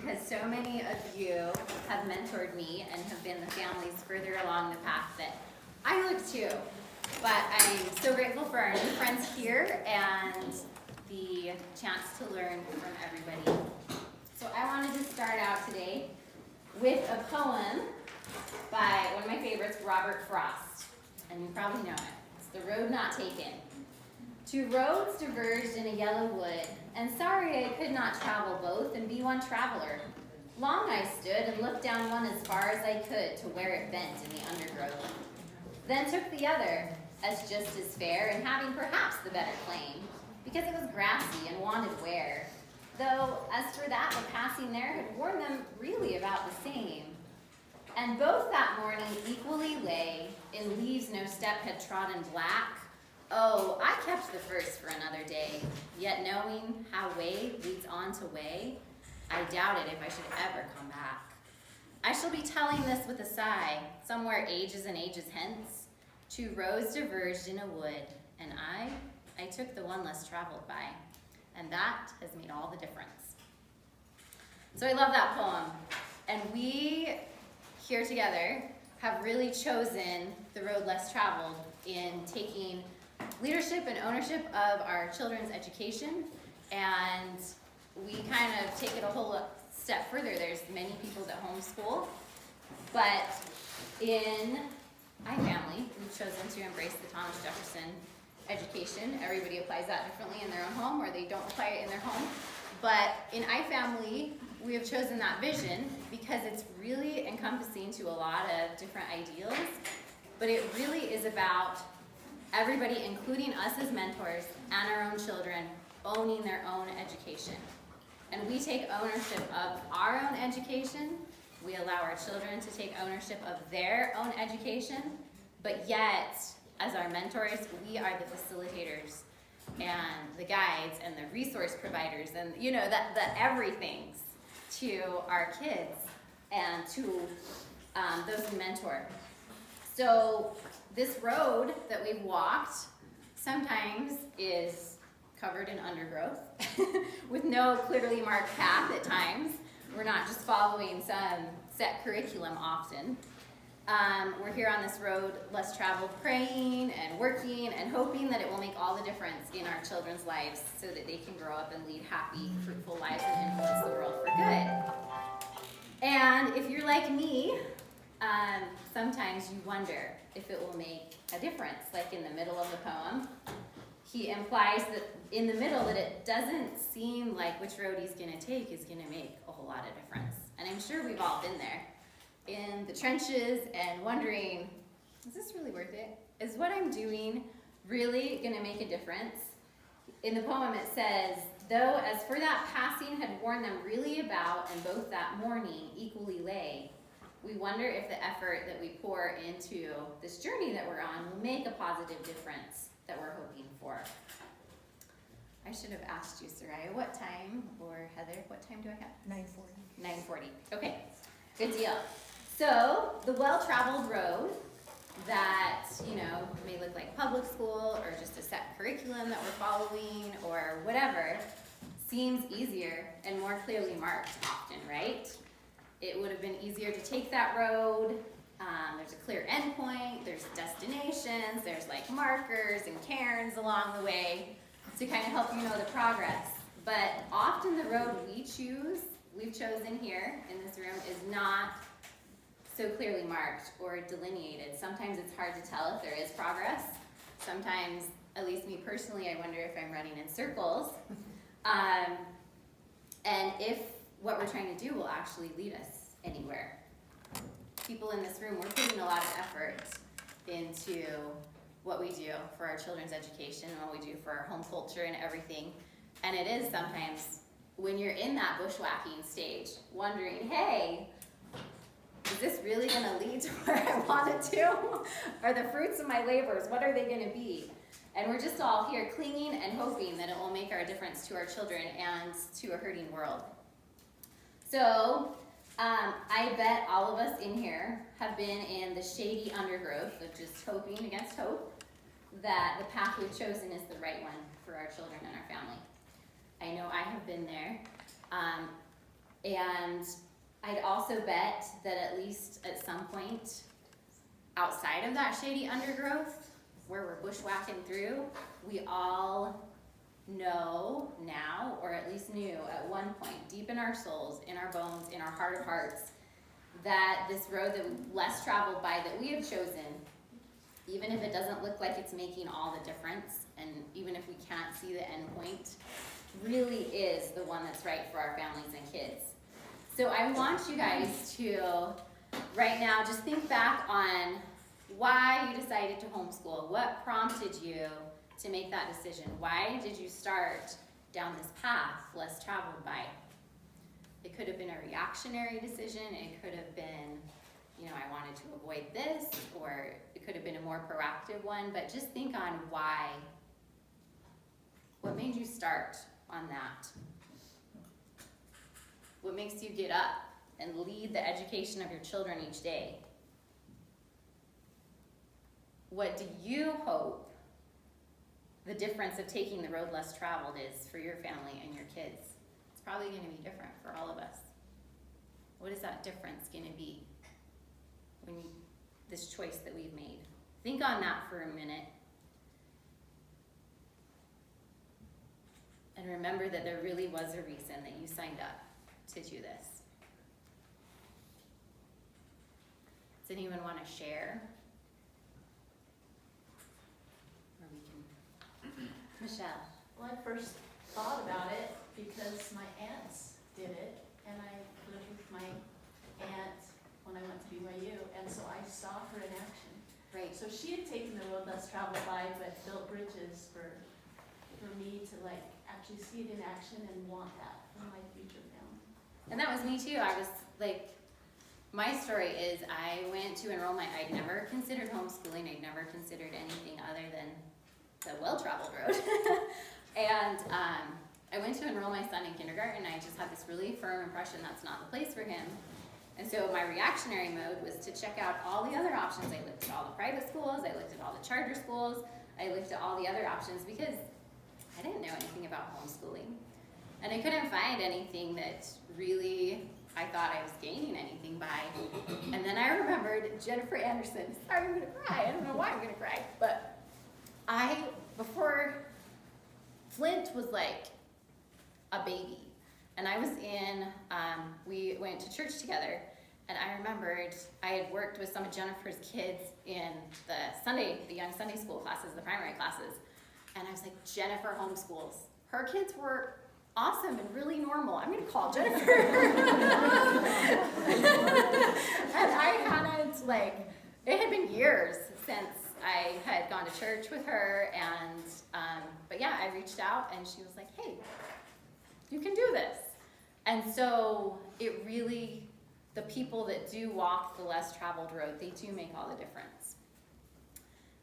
because so many of you have mentored me and have been the families further along the path that I look to. But I'm so grateful for our new friends here and the chance to learn from everybody. So I wanted to start out today with a poem by one of my favorites, Robert Frost. And you probably know it. It's The Road Not Taken. Two roads diverged in a yellow wood, and sorry I could not travel both and be one traveler. Long I stood and looked down one as far as I could to where it bent in the undergrowth. Then took the other, as just as fair and having perhaps the better claim, because it was grassy and wanted wear. Though, as for that, the passing there had worn them really about the same. And both that morning equally lay, in leaves no step had trodden black. Oh, I kept the first for another day, yet knowing how way leads on to way, I doubted if I should ever come back. I shall be telling this with a sigh, somewhere ages and ages hence. Two roads diverged in a wood, and I took the one less traveled by, and that has made all the difference. So I love that poem, and we here together have really chosen the road less traveled in taking leadership and ownership of our children's education, and we kind of take it a whole step further. There's many people that homeschool, but in my family, we've chosen to embrace the Thomas Jefferson education. Everybody applies that differently in their own home, or they don't apply it in their home. But in iFamily, we have chosen that vision because it's really encompassing to a lot of different ideals, but it really is about everybody, including us as mentors and our own children, owning their own education. And we take ownership of our own education. We allow our children to take ownership of their own education, but yet, as our mentors, we are the facilitators and the guides and the resource providers and the everythings to our kids and to those we mentor. So this road that we've walked sometimes is covered in undergrowth with no clearly marked path at times. We're not just following some set curriculum often. We're here on this road less traveled, praying and working and hoping that it will make all the difference in our children's lives so that they can grow up and lead happy, fruitful lives and influence the world for good. And if you're like me, sometimes you wonder if it will make a difference. Like in the middle of the poem, he implies that in the middle that it doesn't seem like which road he's going to take is going to make a whole lot of difference. And I'm sure we've all been there in the trenches and wondering, is this really worth it? Is what I'm doing really going to make a difference? In the poem it says, though as for that passing had worn them really about, and both that morning equally lay, we wonder if the effort that we pour into this journey that we're on will make a positive difference that we're hoping for. I should have asked you, Soraya, what time, or Heather, what time do I have? 9:40. 9:40. Okay, good deal. So the well-traveled road that, may look like public school or just a set curriculum that we're following or whatever seems easier and more clearly marked often, right? It would have been easier to take that road. There's a clear endpoint, there's destinations, there's like markers and cairns along the way to kind of help you know the progress. But often the road we've chosen here in this room is not so clearly marked or delineated. Sometimes it's hard to tell if there is progress. Sometimes, at least me personally, I wonder if I'm running in circles. And if what we're trying to do will actually lead us anywhere. People in this room, we're putting a lot of effort into what we do for our children's education and what we do for our home culture and everything. And it is sometimes when you're in that bushwhacking stage, wondering, hey, is this really going to lead to where I want it to? Are the fruits of my labors, what are they going to be? And we're just all here clinging and hoping that it will make our difference to our children and to a hurting world. So I bet all of us in here have been in the shady undergrowth of just hoping against hope that the path we've chosen is the right one for our children and our family. I know I have been there. And I'd also bet that at least at some point outside of that shady undergrowth where we're bushwhacking through, we all know now, or at least knew at one point, deep in our souls, in our bones, in our heart of hearts, that this road that less traveled by that we have chosen, even if it doesn't look like it's making all the difference, and even if we can't see the end point, really is the one that's right for our families and kids. So I want you guys to, right now, just think back on why you decided to homeschool. What prompted you to make that decision? Why did you start down this path less traveled by? It could have been a reactionary decision. It could have been, I wanted to avoid this, or it could have been a more proactive one, but just think on why. What made you start on that? What makes you get up and lead the education of your children each day? What do you hope the difference of taking the road less traveled is for your family and your kids? It's probably going to be different for all of us. What is that difference going to be when this choice that we've made? Think on that for a minute. And remember that there really was a reason that you signed up to do this. Does anyone want to share? Or we can. Michelle. Well, I first thought about it because my aunts did it, and I lived with my aunt when I went to BYU, and so I saw her in action. Right. So she had taken the road less traveled by, but built bridges for me to actually see it in action and want that for my future family. And that was me too. I was my story is I went to enroll I'd never considered homeschooling. I'd never considered anything other than the well-traveled road. And I went to enroll my son in kindergarten, and I just had this really firm impression that's not the place for him. And so my reactionary mode was to check out all the other options. I looked at all the private schools, I looked at all the charter schools, I looked at all the other options because I didn't know anything about homeschooling. And I couldn't find anything that really I thought I was gaining anything by. And then I remembered Jennifer Anderson. Sorry, I'm gonna cry. I don't know why I'm gonna cry. But before Flint was like a baby, and I was we went to church together, and I remembered I had worked with some of Jennifer's kids in the young Sunday school classes, the primary classes, and I was like, Jennifer homeschools. Her kids were awesome and really normal. I'm gonna call Jennifer. And I hadn't, it had been years since I had gone to church with her, and, but yeah, I reached out, and she was like, hey, you can do this. And so it really, the people that do walk the less traveled road, they do make all the difference.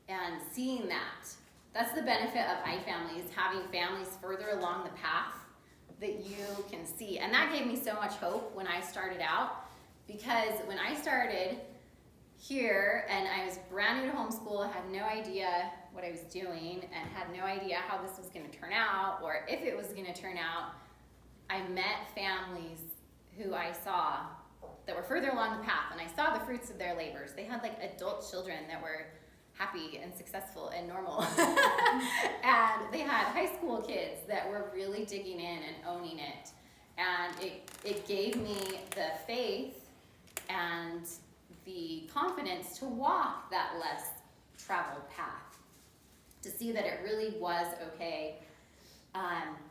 And seeing that's the benefit of iFamily, is having families further along the path that you can see. And that gave me so much hope when I started out, because when I started here and I was brand new to homeschool, had no idea what I was doing and had no idea how this was going to turn out or if it was going to turn out, I met families who I saw that were further along the path, and I saw the fruits of their labors. They had adult children that were happy and successful and normal. And they had high school kids that were really digging in and owning it. And it gave me the faith and the confidence to walk that less traveled path, to see that it really was okay.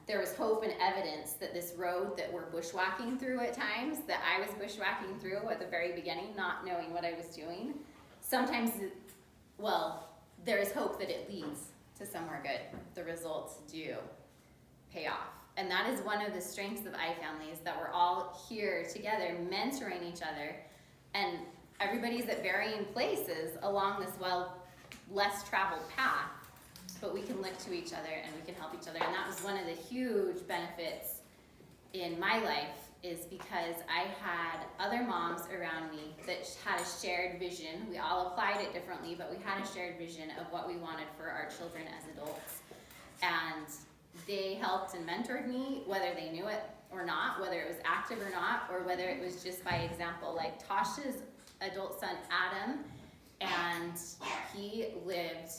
There was hope and evidence that this road that we're bushwhacking through at times, that I was bushwhacking through at the very beginning, not knowing what I was doing, sometimes there is hope that it leads to somewhere good. The results do pay off. And that is one of the strengths of iFamily, is that we're all here together, mentoring each other, and everybody's at varying places along this less traveled path, but we can look to each other and we can help each other. And that was one of the huge benefits in my life, is because I had other moms around me that had a shared vision. We all applied it differently, but we had a shared vision of what we wanted for our children as adults. And they helped and mentored me, whether they knew it or not, whether it was active or not, or whether it was just by example. Like Tasha's adult son, Adam, and he lived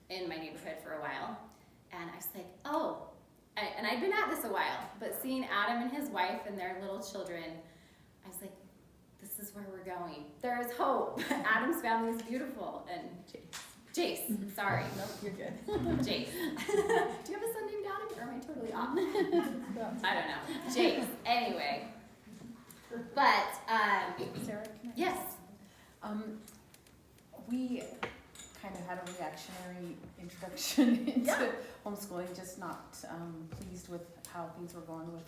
in my neighborhood for a while. And I was like, oh, and I'd been at this a while, but seeing Adam and his wife and their little children, I was like, this is where we're going. There is hope. Adam's family is beautiful. And Jace, sorry. Nope, you're good. Jace. Do you have a son named Adam, or am I totally off? I don't know. Jace. Anyway. But, Sarah, can I? yes. We kind of had a reactionary introduction into homeschooling, just not pleased with how things were going with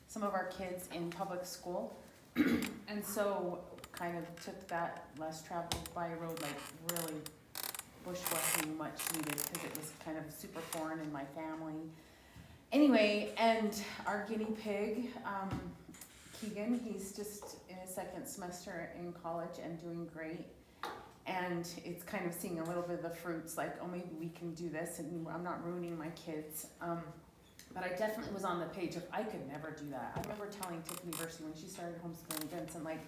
some of our kids in public school. And so kind of took that less traveled by road, like really bushwhacking much needed, because it was kind of super foreign in my family. Anyway, and our guinea pig, Keegan, he's just in his second semester in college and doing great. And it's kind of seeing a little bit of the fruits, like, oh, maybe we can do this, and I'm not ruining my kids. But I definitely was on the page of, I could never do that. I remember telling Tiffany Versity when she started homeschooling Vincent, like,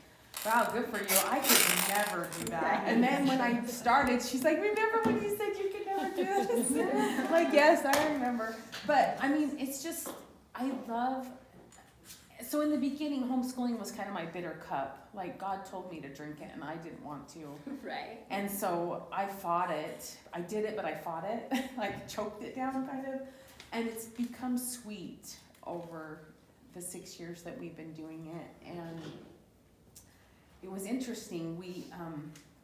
wow, good for you. I could never do that. And then when I started, she's like, remember when you said you could never do this? Like, yes, I remember. But I mean, it's just, I love, so in the beginning, homeschooling was kind of my bitter cup. Like, God told me to drink it and I didn't want to. Right. And so I fought it. I did it, but I fought it. Like, choked it down kind of. And it's become sweet over the 6 years that we've been doing it. And it was interesting. We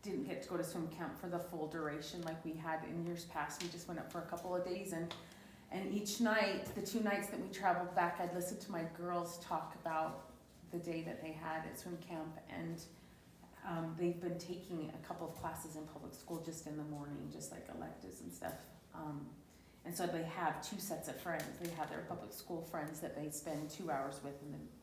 didn't get to go to swim camp for the full duration like we had in years past. We just went up for a couple of days. And each night, the 2 nights that we traveled back, I'd listen to my girls talk about the day that they had at swim camp. And they've been taking a couple of classes in public school just in the morning, just like electives and stuff. And so they have 2 sets of friends. They have their public school friends that they spend 2 hours with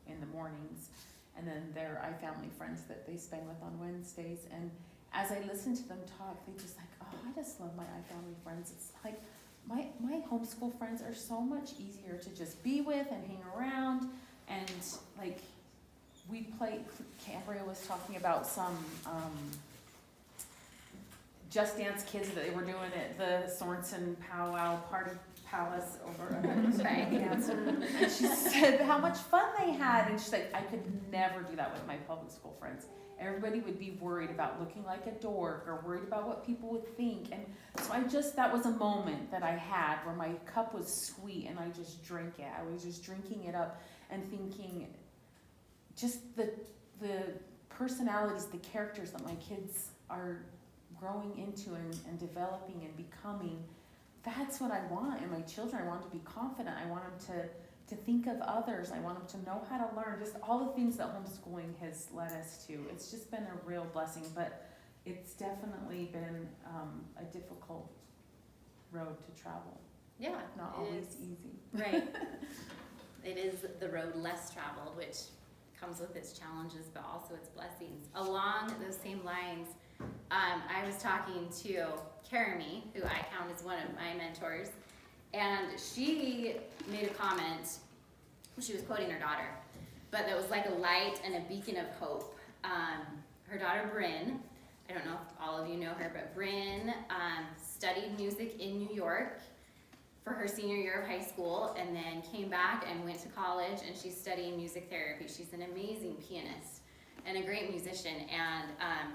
in the mornings, and then their iFamily friends that they spend with on Wednesdays. And as I listen to them talk, they just like, oh, I just love my iFamily friends. It's like my homeschool friends are so much easier to just be with and hang around. And like we played, Cambria was talking about some Just Dance kids that they were doing at the Sorensen Powwow Party Palace over at dance. And she said how much fun they had. And she's like, I could never do that with my public school friends. Everybody would be worried about looking like a dork or worried about what people would think. And so that was a moment that I had where my cup was sweet and I just drank it. I was just drinking it up and thinking just the personalities, the characters that my kids are growing into and developing and becoming, that's what I want in my children. I want them to be confident. I want them to think of others. I want them to know how to learn. Just all the things that homeschooling has led us to. It's just been a real blessing, but it's definitely been a difficult road to travel. Yeah. Not always easy. Right. It is the road less traveled, which comes with its challenges, but also its blessings. Along those same lines, I was talking to Karami, who I count as one of my mentors, and she made a comment. She was quoting her daughter, but that was like a light and a beacon of hope. Her daughter, Bryn, I don't know if all of you know her, but Bryn studied music in New York for her senior year of high school, and then came back and went to college, and she's studying music therapy. She's an amazing pianist and a great musician. And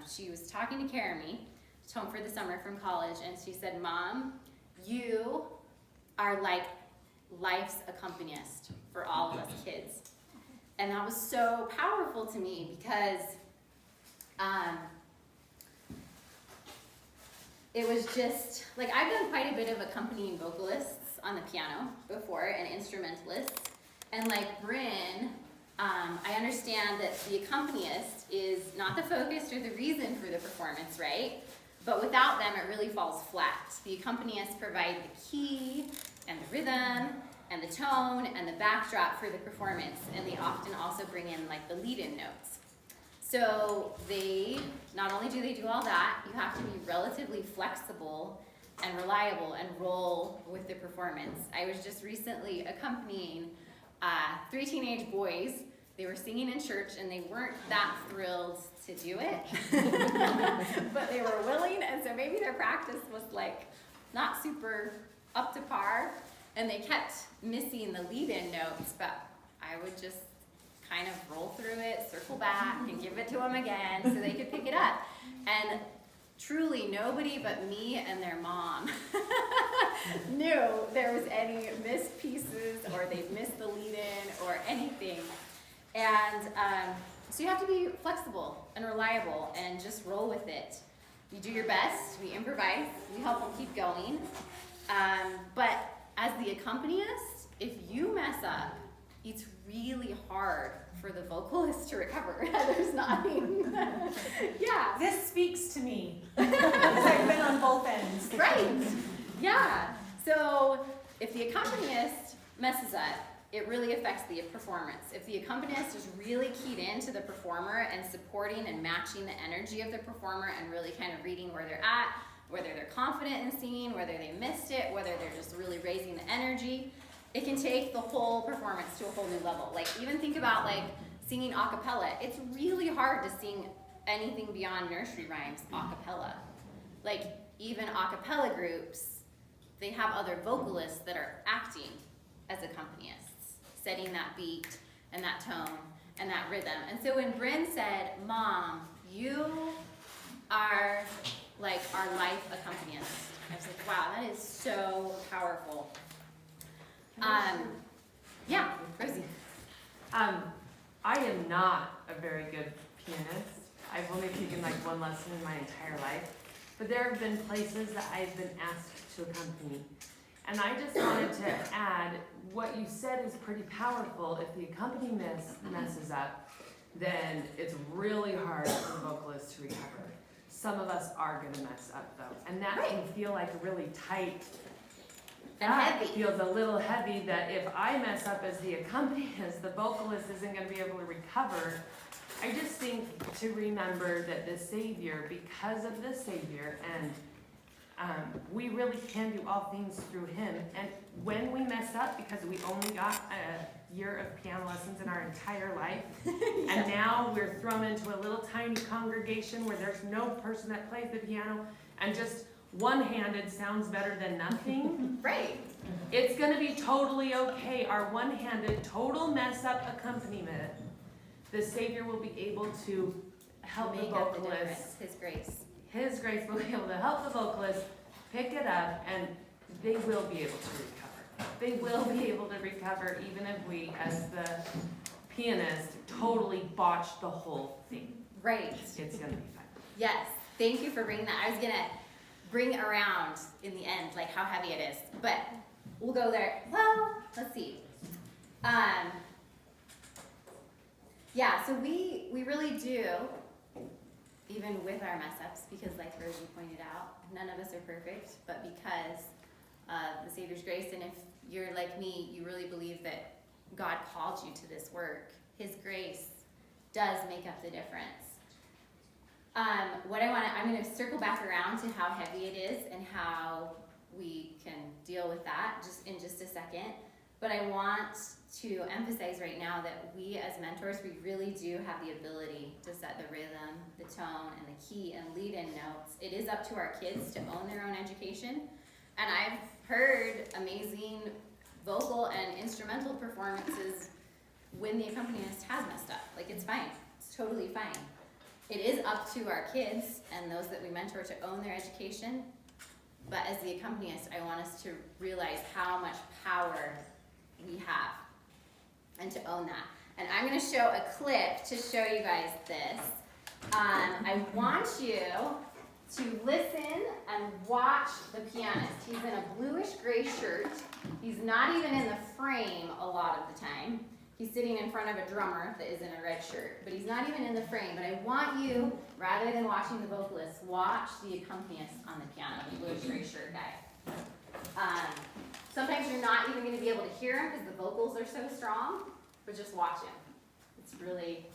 she was talking to Karami, she's home for the summer from college, and she said, Mom, you are like life's accompanist for all of us kids. And that was so powerful to me because it was just, like, I've done quite a bit of accompanying vocalists on the piano before and instrumentalists. And like Bryn, I understand that the accompanist is not the focus or the reason for the performance, right? But without them, it really falls flat. The accompanists provide the key and the rhythm and the tone and the backdrop for the performance, and they often also bring in like the lead-in notes. So they, not only do they do all that, you have to be relatively flexible and reliable and roll with the performance. I was just recently accompanying 3 teenage boys. They were singing in church and they weren't that thrilled to do it, but they were willing, and so maybe their practice was like not super up to par, and they kept missing the lead-in notes, but I would just kind of roll through it, circle back, and give it to them again so they could pick it up. And truly nobody but me and their mom knew there was any missed pieces or they missed the lead-in or anything. And so you have to be flexible and reliable and just roll with it. You do your best, we improvise, we help them keep going. But as the accompanist, if you mess up, it's really hard for the vocalist to recover. There's nothing. Yeah. This speaks to me. Because I've been on both ends. Right. Yeah. So if the accompanist messes up, it really affects the performance. If the accompanist is really keyed into the performer and supporting and matching the energy of the performer and really kind of reading where they're at, whether they're confident in singing, whether they missed it, whether they're just really raising the energy, it can take the whole performance to a whole new level. Like, even think about like singing a cappella. It's really hard to sing anything beyond nursery rhymes a cappella. Like, even a cappella groups, they have other vocalists that are acting as accompanists, setting that beat and that tone and that rhythm. And so when Bryn said, "Mom, you are like our life accompanist," I was like, wow, that is so powerful. Yeah, Rosie. I am not a very good pianist. I've only taken like one lesson in my entire life, but there have been places that I've been asked to accompany. And I just wanted to add, what you said is pretty powerful. If the accompanist messes up, then it's really hard for the vocalist to recover. Some of us are gonna mess up though, and that can feel like really tight. And heavy. Feels a little heavy that if I mess up as the accompanist, the vocalist isn't going to be able to recover. I just think to remember that the Savior, because of the Savior, and we really can do all things through Him. And when we mess up, because we only got a year of piano lessons in our entire life, and now we're thrown into a little tiny congregation where there's no person that plays the piano, and just one-handed sounds better than nothing. Right. It's gonna be totally okay. Our one-handed, total mess-up accompaniment, the Savior will be able to help Make the up the vocalist. difference. His grace. His grace will be able to help the vocalist pick it up, and they will be able to recover. They will be able to recover even if we, as the pianist, totally botch the whole thing. Right. It's gonna be fun. Yes. Thank you for bringing that. I was gonna bring around in the end, like how heavy it is, but we'll go there. Well, let's see. Yeah, so we really do, even with our mess ups, because like Rosie pointed out, none of us are perfect, but because of the Savior's grace, and if you're like me, you really believe that God called you to this work, His grace does make up the difference. I'm going to circle back around to how heavy it is and how we can deal with that in just a second. But I want to emphasize right now that we as mentors, we really do have the ability to set the rhythm, the tone, and the key and lead-in notes. It is up to our kids to own their own education. And I've heard amazing vocal and instrumental performances when the accompanist has messed up. Like, it's fine. It's totally fine. It is up to our kids and those that we mentor to own their education, but as the accompanist, I want us to realize how much power we have and to own that. And I'm going to show a clip to show you guys this. I want you to listen and watch the pianist. He's in a bluish gray shirt. He's not even in the frame a lot of the time. He's sitting in front of a drummer that is in a red shirt, but he's not even in the frame. But I want you, rather than watching the vocalist, watch the accompanist on the piano, the bluish gray shirt guy. Sometimes you're not even going to be able to hear him because the vocals are so strong, but just watch him. It's really,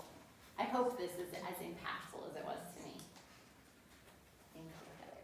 I hope this is as impactful as it was to me. Thank you, Heather.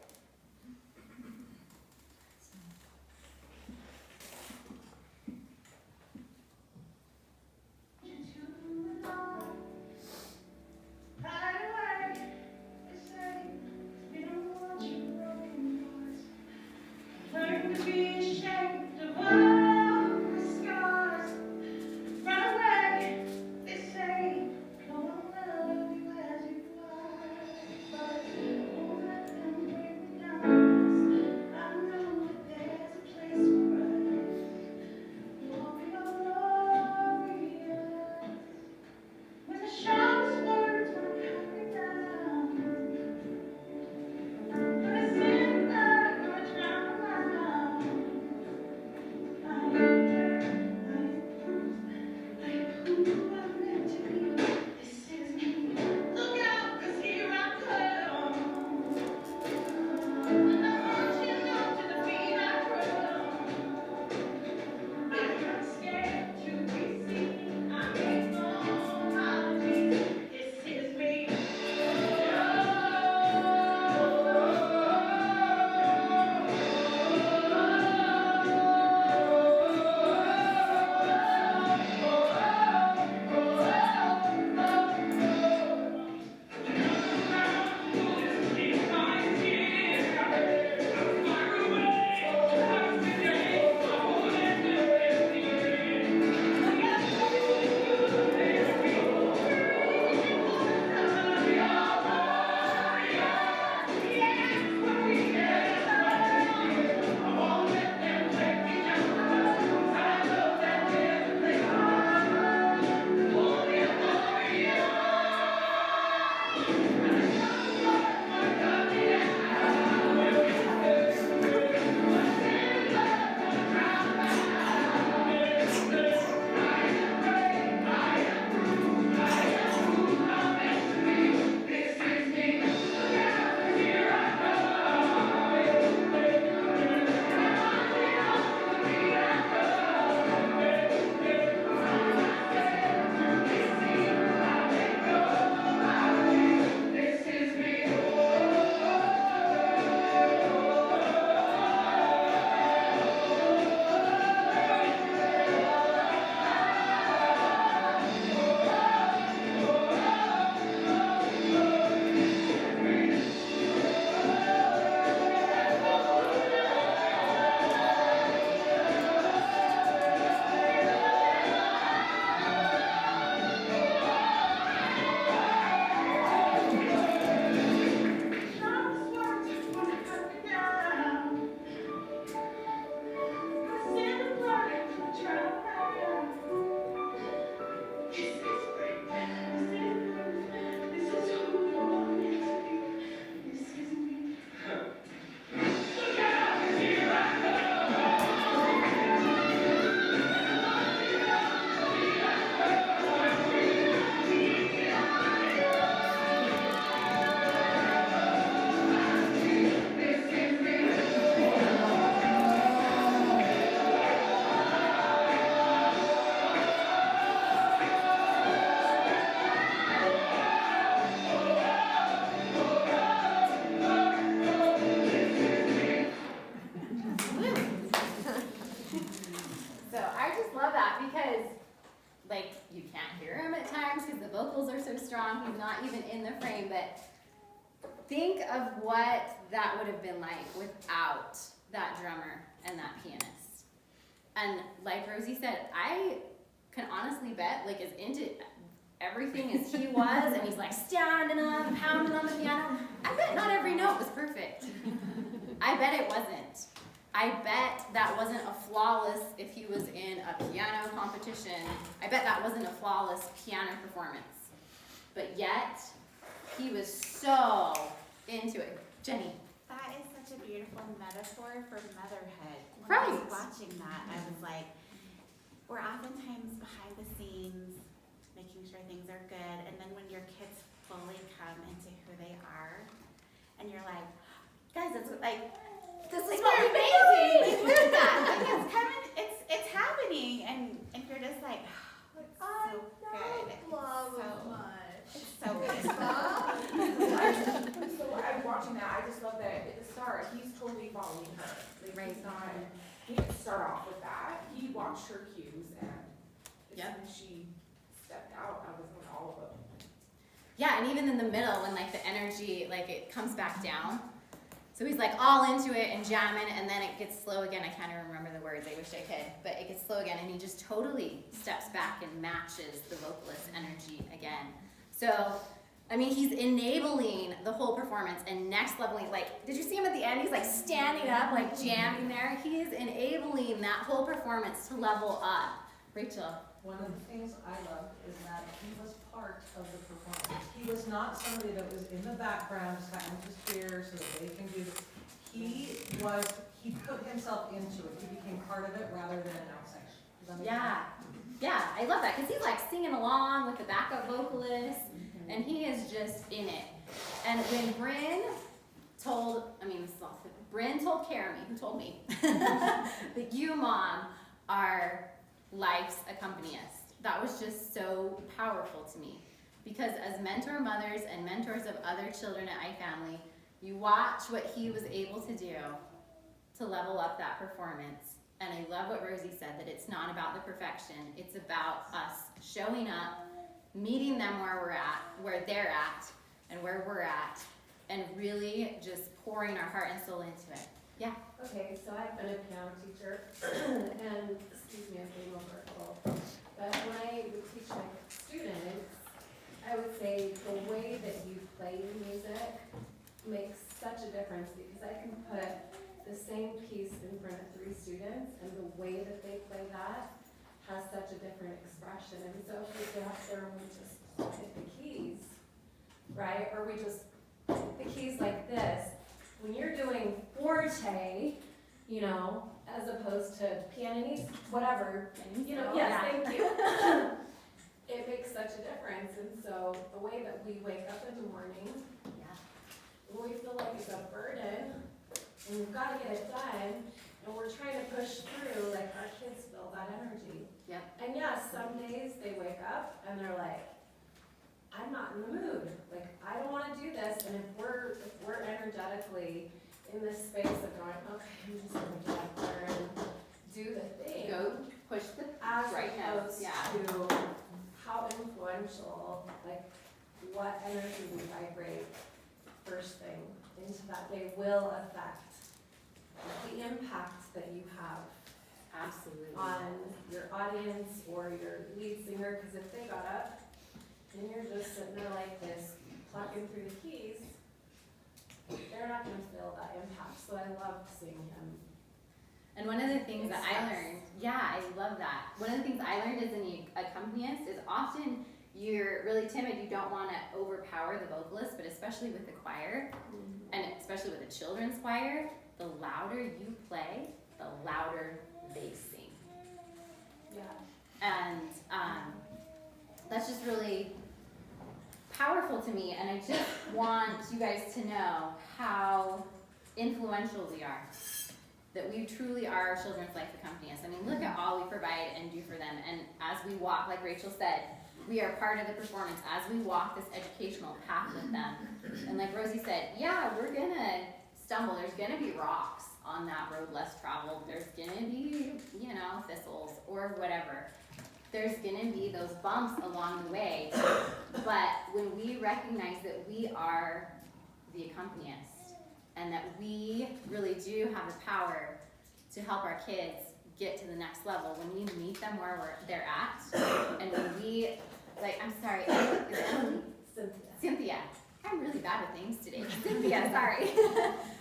strong. He's not even in the frame, but think of what that would have been like without that drummer and that pianist. And like Rosie said, I can honestly bet, like, as into everything as he was, and he's like standing up, pounding on the piano, I bet not every note was perfect. I bet it wasn't. I bet that wasn't a flawless, if he was in a piano competition, I bet that wasn't a flawless piano performance. But yet, he was so into it. Jenny. That is such a beautiful metaphor for motherhood. When Right. I was watching that, I was like, we're oftentimes behind the scenes, making sure things are good, and then when your kids fully come into who they are, and you're like, guys, it's like, this is what we're amazing. Like, look at that. Like, it's coming, it's happening, and you're just like, oh, it's so good. It's so good. So I'm watching that, I just love that at the start, he's totally following her. Like, Right. he's not, he didn't start off with that, he watched her cues, and as Yep. soon as she stepped out, I was on all of them. Yeah, and even in the middle, when like the energy, like it comes back down. So he's like all into it and jamming, and then it gets slow again. I can't even remember the words, I wish I could. But it gets slow again, and he just totally steps back and matches the vocalist's energy again. So, I mean, he's enabling the whole performance and next leveling. Like, did you see him at the end? He's like standing up, like jamming there. He is enabling that whole performance to level up. Rachel. One of the things I loved is that he was part of the performance. He was not somebody that was in the background, just kind of just here so that they can do this. He put himself into it. He became part of it rather than an outsider. Does that make sense? Yeah, yeah, I love that because he's like singing along with the backup vocalist, and he is just in it. And when Bryn told, Bryn told Carrie, who told me, that you, Mom, are life's accompanist. That was just so powerful to me because as mentor mothers and mentors of other children at iFamily, you watch what he was able to do to level up that performance. And I love what Rosie said, that it's not about the perfection. It's about us showing up, meeting them where they're at, and where we're at, and really just pouring our heart and soul into it. Yeah. Okay, so I've been a piano teacher, and, excuse me, I'm getting over a cold. But when I would teach my students, I would say the way that you play music makes such a difference because I can put the same piece in front of 3 students, and the way that they play that has such a different expression. And so if we get up there and we just hit the keys, right, or we just hit the keys like this, when you're doing forte, you know, as opposed to pianiste, whatever, you know, yes, thank you. It makes such a difference, and so the way that we wake up in the morning, when we feel like it's a burden, and we've got to get it done, and we're trying to push through, like our kids feel that energy. Yep. And yes, some days they wake up and they're like, I'm not in the mood. Like, I don't want to do this. And if we're energetically in this space of going, okay, I'm just going to get up there and do the thing. Go push the As right opposed notes. Yeah. to how influential, like, what energy we vibrate first thing into that day will affect the impact that you have Absolutely. on your audience or your lead singer, because if they got up and you're just sitting there like this, plucking through the keys, they're not gonna feel that impact, so I loved seeing him. And one of the things that I learned, I love that. One of the things I learned as an accompanist is often you're really timid, you don't want to overpower the vocalist, but especially with the choir, and especially with the children's choir, the louder you play, the louder they sing. Yeah. And that's just really powerful to me, and I just want you guys to know how influential we are. That we truly are our children's life accompanists. I mean, look at all we provide and do for them. And as we walk, like Rachel said, we are part of the performance as we walk this educational path with them. And like Rosie said, yeah, we're gonna stumble. There's gonna be rocks on that road less traveled. There's gonna be, thistles or whatever. there's gonna be those bumps along the way, but when we recognize that we are the accompanists and that we really do have the power to help our kids get to the next level, when we meet them where they're at, and when we, like, I'm sorry, is it Emily? Cynthia. I'm really bad with names today. Cynthia, sorry.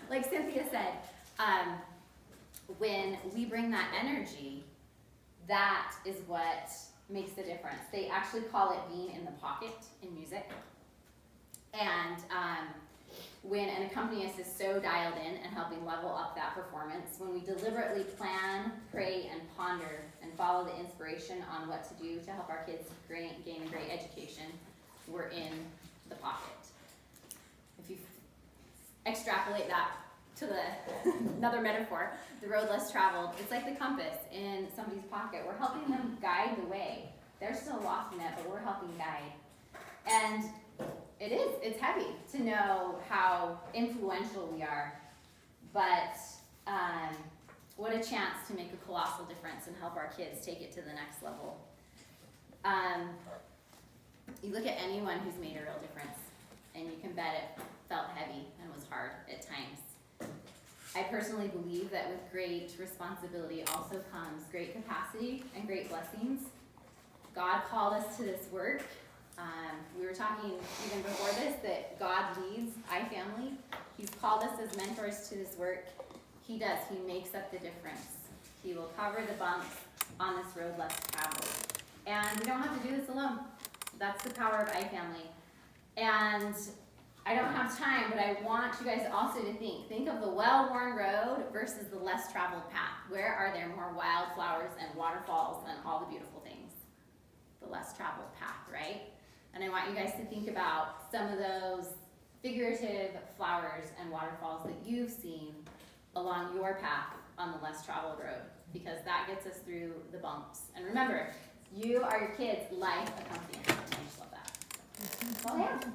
Like Cynthia said, when we bring that energy, that is what makes the difference. They actually call it being in the pocket in music. And when an accompanist is so dialed in and helping level up that performance, when we deliberately plan, pray, and ponder and follow the inspiration on what to do to help our kids gain a great education, we're in the pocket. If you extrapolate that to another metaphor, the road less traveled, it's like the compass in somebody's pocket. We're helping them guide the way. They're still lost in it, but we're helping guide. And it's heavy to know how influential we are, but what a chance to make a colossal difference and help our kids take it to the next level. You look at anyone who's made a real difference, and you can bet it felt heavy and was hard at times. I personally believe that with great responsibility also comes great capacity and great blessings. God called us to this work. We were talking even before this that God leads iFamily. He's called us as mentors to this work. He does. He makes up the difference. He will cover the bumps on this road less traveled. And we don't have to do this alone. That's the power of iFamily. And I don't have time, but I want you guys also to think of the well-worn road versus the less traveled path. Where are there more wildflowers and waterfalls and all the beautiful things? The less traveled path, right? And I want you guys to think about some of those figurative flowers and waterfalls that you've seen along your path on the less traveled road, because that gets us through the bumps. And remember, you are your kids' life accompaniment. I just love that. That's all I have.